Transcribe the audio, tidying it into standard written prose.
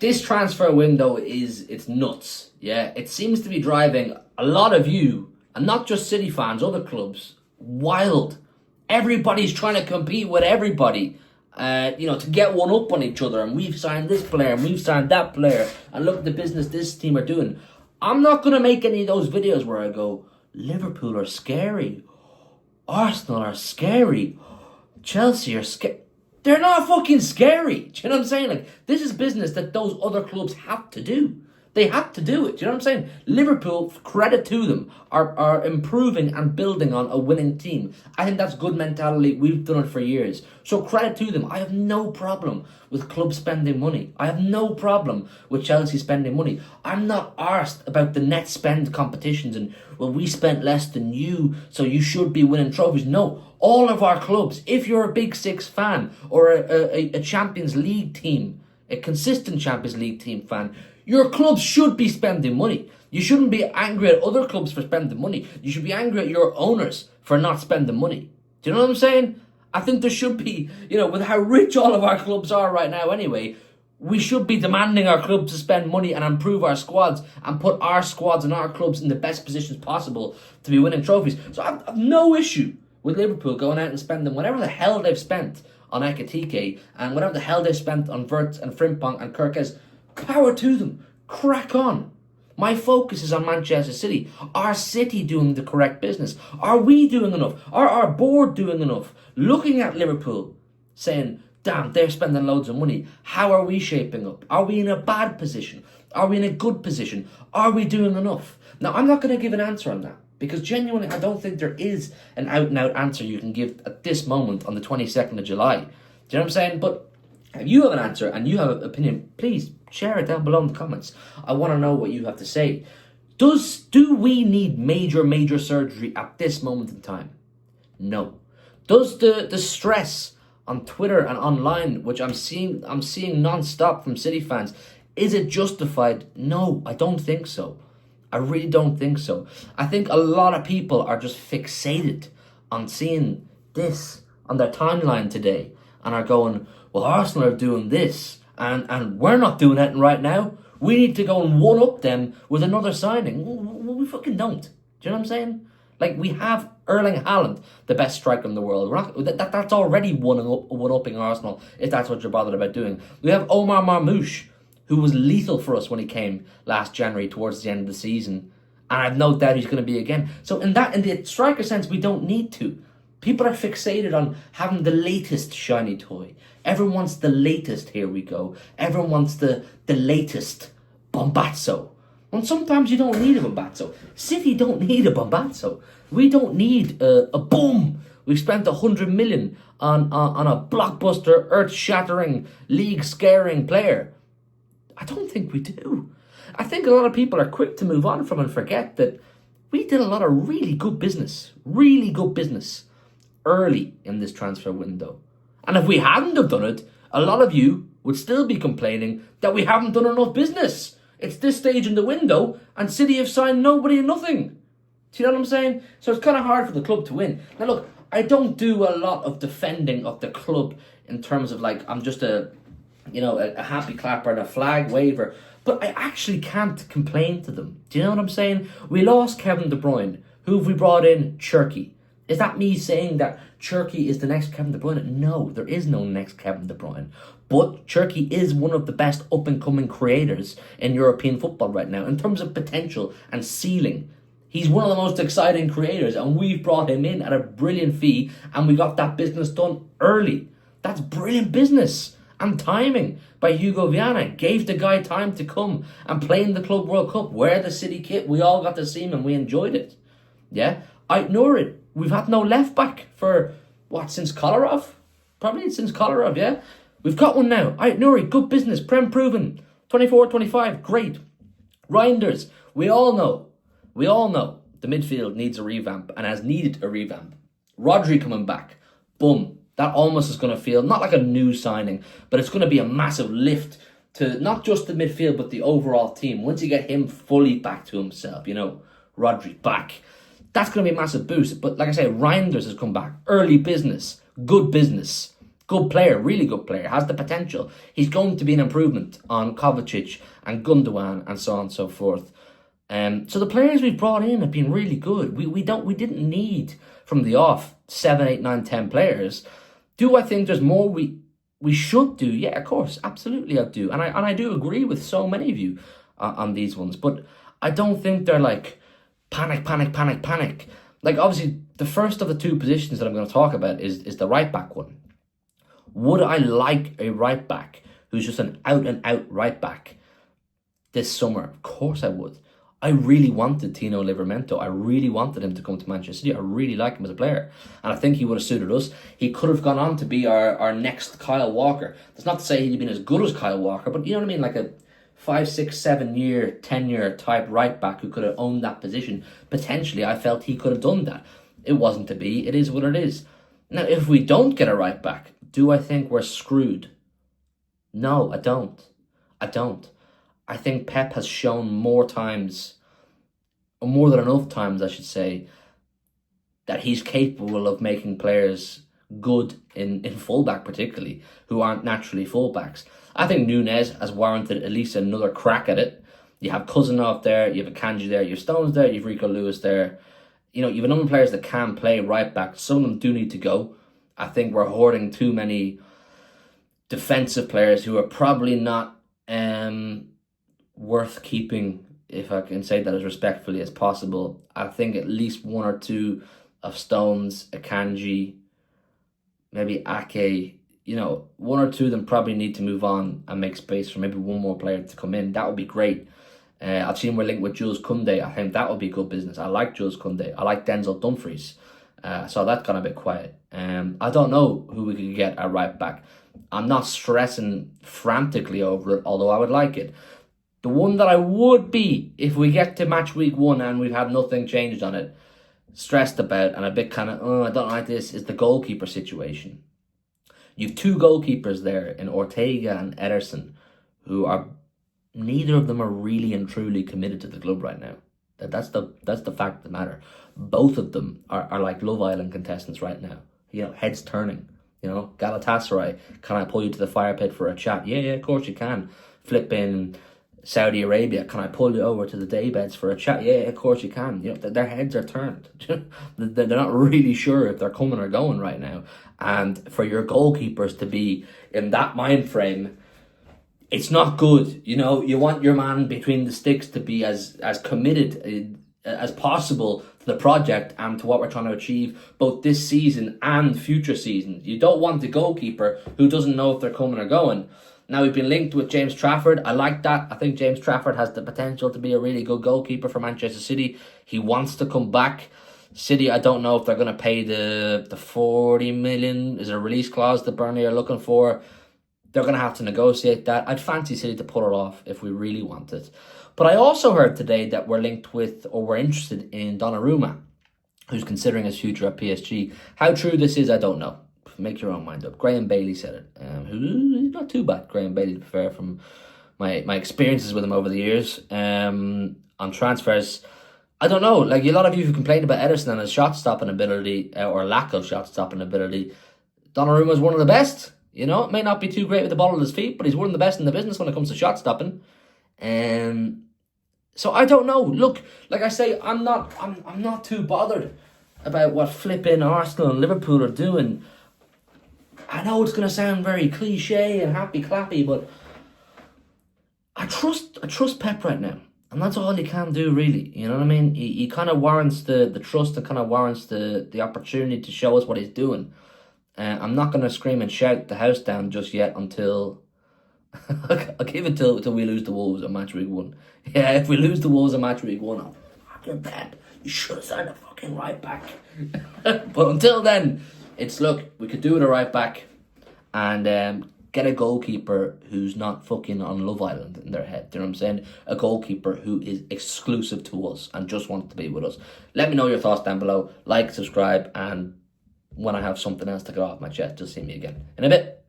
this transfer window it's nuts. Yeah, it seems to be driving a lot of you, and not just City fans, other clubs, wild. Everybody's trying to compete with everybody, to get one up on each other. And we've signed this player, and we've signed that player, and look at the business this team are doing. I'm not going to make any of those videos where I go, Liverpool are scary, Arsenal are scary, Chelsea are scary. They're not fucking scary. Do you know what I'm saying? Like, this is business that those other clubs have to do. They have to do it. Do you know what I'm saying? Liverpool, credit to them, are improving and building on a winning team. I think that's good mentality. We've done it for years. So credit to them. I have no problem with clubs spending money. I have no problem with Chelsea spending money. I'm not arsed about the net spend competitions and, well, we spent less than you, so you should be winning trophies. No, all of our clubs, if you're a Big Six fan or a Champions League team, a consistent Champions League team fan, your clubs should be spending money. You shouldn't be angry at other clubs for spending money. You should be angry at your owners for not spending money. Do you know what I'm saying? I think there should be, with how rich all of our clubs are right now anyway, we should be demanding our clubs to spend money and improve our squads and put our squads and our clubs in the best positions possible to be winning trophies. So I have no issue with Liverpool going out and spending whatever the hell they've spent on Ekitike and whatever the hell they've spent on Wirtz and Frimpong and Kirkes. Power to them. Crack on. My focus is on Manchester City. Are City doing the correct business? Are we doing enough? Are our board doing enough? Looking at Liverpool, saying, damn, they're spending loads of money. How are we shaping up? Are we in a bad position? Are we in a good position? Are we doing enough? Now, I'm not going to give an answer on that, because genuinely, I don't think there is an out-and-out answer you can give at this moment on the 22nd of July. Do you know what I'm saying? But if you have an answer and you have an opinion, please share it down below in the comments. I want to know what you have to say. Do we need major surgery at this moment in time? No. Does the stress on Twitter and online, which I'm seeing non-stop from City fans, is it justified? No, I don't think so. I really don't think so. I think a lot of people are just fixated on seeing this on their timeline today and are going, well, Arsenal are doing this and we're not doing anything right now. We need to go and one-up them with another signing. Well, we fucking don't. Do you know what I'm saying? Like, we have Erling Haaland, the best striker in the world. That's already one-upping Arsenal, if that's what you're bothered about doing. We have Omar Marmoush, who was lethal for us when he came last January towards the end of the season. And I've no doubt he's going to be again. So in the striker sense, we don't need to. People are fixated on having the latest shiny toy. Everyone wants the latest, here we go. Everyone wants the latest Bombazzo. And sometimes you don't need a Bombazzo. City don't need a Bombazzo. We don't need a boom. We've spent 100 million on a blockbuster, earth-shattering, league-scaring player. I don't think we do. I think a lot of people are quick to move on from and forget that we did a lot of really good business early in this transfer window. And if we hadn't have done it, a lot of you would still be complaining that we haven't done enough business. It's this stage in the window and City have signed nobody and nothing. Do you know what I'm saying? So it's kind of hard for the club to win. Now look, I don't do a lot of defending of the club in terms of like, I'm just a happy clapper and a flag waver. But I actually can't complain to them. Do you know what I'm saying? We lost Kevin De Bruyne. Who have we brought in? Cherki. Is that me saying that Cherki is the next Kevin De Bruyne? No, there is no next Kevin De Bruyne. But Cherki is one of the best up-and-coming creators in European football right now in terms of potential and ceiling. He's one of the most exciting creators, and we've brought him in at a brilliant fee, and we got that business done early. That's brilliant business and timing by Hugo Viana. Gave the guy time to come and play in the Club World Cup, wear the City kit. We all got to see him and we enjoyed it. Yeah, I ignore it. We've had no left back for, since Kolarov? Probably since Kolarov, yeah? We've got one now. I ignore it. Good business. Prem proven. 24, 25, great. Reinders, we all know the midfield needs a revamp and has needed a revamp. Rodri coming back. Boom. That almost is going to feel not like a new signing, but it's going to be a massive lift to not just the midfield, but the overall team. Once you get him fully back to himself, Rodri back. That's going to be a massive boost. But like I say, Reinders has come back. Early business. Good Good player, really good player, has the potential. He's going to be an improvement on Kovacic and Gundogan and so on and so forth. So the players we've brought in have been really good. We didn't need from the off 7, 8, 9, 10 players. Do I think there's more we should do? Yeah, of course, absolutely I do. And I do agree with so many of you on these ones, but I don't think they're like panic. Like, obviously, the first of the two positions that I'm going to talk about is the right back one. Would I like a right back who's just an out and out right back this summer? Of course I would. I really wanted Tino Livramento. I really wanted him to come to Manchester City. I really like him as a player. And I think he would have suited us. He could have gone on to be our next Kyle Walker. That's not to say he'd been as good as Kyle Walker, but you know what I mean? Like a 5, 6, 7 year, 10-year type right back who could have owned that position. Potentially, I felt he could have done that. It wasn't to be. It is what it is. Now, if we don't get a right back, do I think we're screwed? No, I don't. I think Pep has shown more times, or more than enough times, I should say, that he's capable of making players good in fullback, particularly, who aren't naturally fullbacks. I think Nunez has warranted at least another crack at it. You have Cousinov there, you have Akanji there, you have Stones there, you have Rico Lewis there. You know, you have a number of players that can play right back. Some of them do need to go. I think we're hoarding too many defensive players who are probably not worth keeping, if I can say that as respectfully as possible. I think at least 1 or 2 of Stones, Akanji, maybe Ake, you know, 1 or 2 of them probably need to move on and make space for maybe one more player to come in. That would be great. I've seen we're linked with Jules Koundé. I think that would be good business. I like Jules Koundé. I like Denzel Dumfries. So that's gone a bit quiet. I don't know who we could get at right back. I'm not stressing frantically over it, although I would like it. The one that I would be, if we get to match week 1 and we've had nothing changed on it, stressed about and a bit kind of, I don't like this, is the goalkeeper situation. You've 2 goalkeepers there in Ortega and Ederson, who are, neither of them are really and truly committed to the club right now. That's the fact of the matter. Both of them are like Love Island contestants right now. You know, heads turning. You know, Galatasaray, can I pull you to the fire pit for a chat? Yeah, of course you can. Flip in Saudi Arabia, can I pull you over to the daybeds for a chat? Yeah, of course you can. You know, their heads are turned. They're not really sure if they're coming or going right now. And for your goalkeepers to be in that mind frame, it's not good. You know, you want your man between the sticks to be as committed as possible to the project and to what we're trying to achieve both this season and future seasons. You don't want the goalkeeper who doesn't know if they're coming or going. Now, we've been linked with James Trafford. I like that. I think James Trafford has the potential to be a really good goalkeeper for Manchester City. He wants to come back. City, I don't know if they're going to pay the 40 million. Is a release clause that Burnley are looking for. They're going to have to negotiate that. I'd fancy City to pull it off if we really want it. But I also heard today that we're linked with, or we're interested in Donnarumma, who's considering his future at PSG. How true this is, I don't know. Make your own mind up. Graham Bailey said it. Who's not too bad, Graham Bailey, to be fair, from my experiences with him over the years. On transfers, I don't know. Like, a lot of you who complained about Ederson and his shot-stopping ability, or lack of shot-stopping ability, Donnarumma is one of the best. You know, it may not be too great with the ball at his feet, but he's one of the best in the business when it comes to shot-stopping. So I don't know. Look, like I say, I'm not too bothered about what flipping Arsenal and Liverpool are doing. I know it's going to sound very cliche and happy-clappy, but I trust Pep right now. And that's all he can do, really. You know what I mean? He kind of warrants the trust and kind of warrants the opportunity to show us what he's doing. I'm not going to scream and shout the house down just yet until... I'll give it till we lose the Wolves at match week 1. Yeah, if we lose the Wolves at match week 1, I'm fucking Pep. You should have signed a fucking right back. But until then... look, we could do it a right back and get a goalkeeper who's not fucking on Love Island in their head. Do you know what I'm saying? A goalkeeper who is exclusive to us and just wants to be with us. Let me know your thoughts down below. Like, subscribe, and when I have something else to get off my chest, just see me again in a bit.